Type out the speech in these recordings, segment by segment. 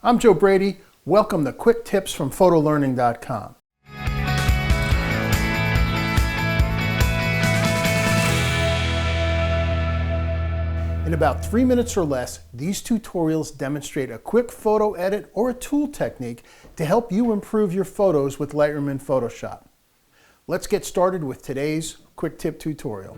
I'm Joe Brady. Welcome to Quick Tips from PhotoLearning.com. In about 3 minutes or less, these tutorials demonstrate a quick photo edit or a tool technique to help you improve your photos with Lightroom and Photoshop. Let's get started with today's quick tip tutorial.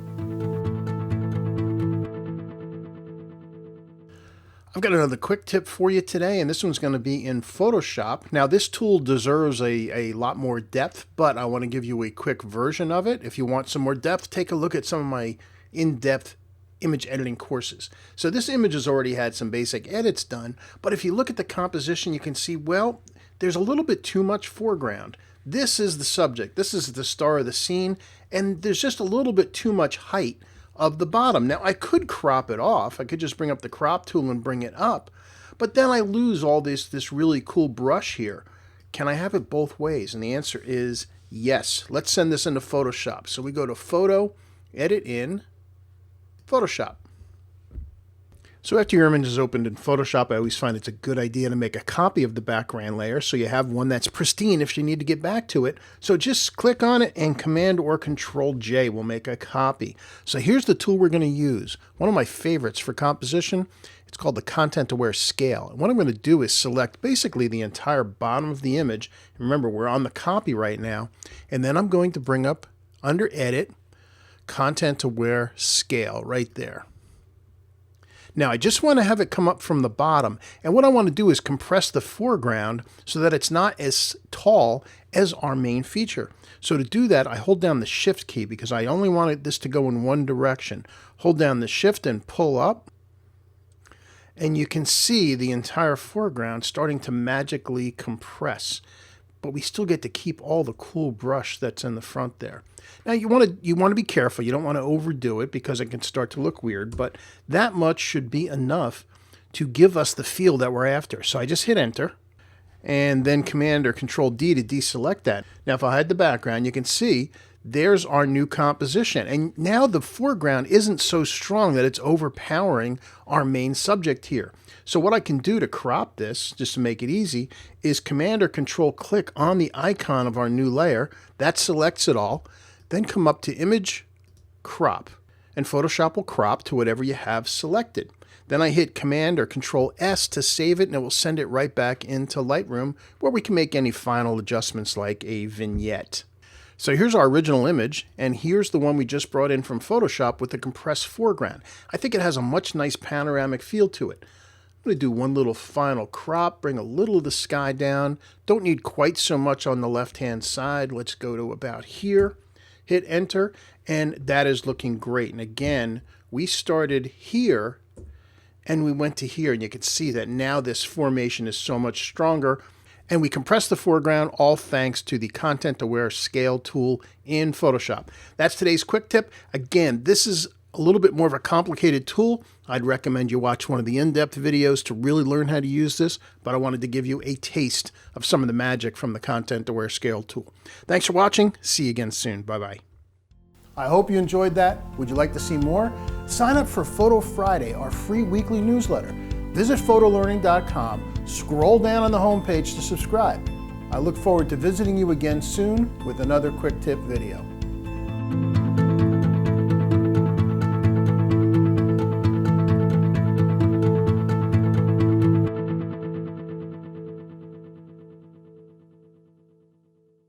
I've got another quick tip for you today, and this one's going to be in Photoshop. Now, this tool deserves a lot more depth, but I want to give you a quick version of it. If you want some more depth, take a look at some of my in-depth image editing courses. So this image has already had some basic edits done, but if you look at the composition, you can see, well, there's a little bit too much foreground. This is the subject. This is the star of the scene, and there's just a little bit too much height of the bottom. Now, I could crop it off. I could just bring up the crop tool and bring it up, but then I lose all this really cool brush here. Can I have it both ways? And the answer is yes. Let's send this into Photoshop. So we go to Photo, Edit in, Photoshop. So after your image is opened in Photoshop, I always find it's a good idea to make a copy of the background layer so you have one that's pristine if you need to get back to it. So just click on it and Command or Control J will make a copy. So here's the tool we're going to use. One of my favorites for composition. It's called the Content Aware Scale. And what I'm going to do is select basically the entire bottom of the image. Remember, we're on the copy right now. And then I'm going to bring up under Edit, Content Aware Scale right there. Now, I just want to have it come up from the bottom, and what I want to do is compress the foreground so that it's not as tall as our main feature. So to do that, I hold down the Shift key because I only wanted this to go in one direction. Hold down the Shift and pull up, and you can see the entire foreground starting to magically compress. But we still get to keep all the cool brush that's in the front there. Now you want to be careful. You don't want to overdo it because it can start to look weird, but that much should be enough to give us the feel that we're after. So I just hit Enter and then Command or Control D to deselect that. Now if I hide the background, you can see there's our new composition. And now the foreground isn't so strong that it's overpowering our main subject here. So what I can do to crop this, just to make it easy, is Command or Control click on the icon of our new layer. That selects it all. Then come up to Image, Crop. And Photoshop will crop to whatever you have selected. Then I hit Command or Control S to save it, and it will send it right back into Lightroom, where we can make any final adjustments like a vignette. So here's our original image, and here's the one we just brought in from Photoshop with the compressed foreground. I think it has a much nice panoramic feel to it. I'm going to do one little final crop, bring a little of the sky down. Don't need quite so much on the left-hand side. Let's go to about here. Hit Enter, and that is looking great. And again, we started here, and we went to here, and you can see that now this formation is so much stronger. And we compress the foreground, all thanks to the Content Aware Scale tool in Photoshop. That's today's quick tip. Again, this is a little bit more of a complicated tool. I'd recommend you watch one of the in-depth videos to really learn how to use this, but I wanted to give you a taste of some of the magic from the Content Aware Scale tool. Thanks for watching. See you again soon. Bye-bye. I hope you enjoyed that. Would you like to see more? Sign up for Photo Friday, our free weekly newsletter. Visit PhotoLearning.com, scroll down on the homepage to subscribe. I look forward to visiting you again soon with another quick tip video.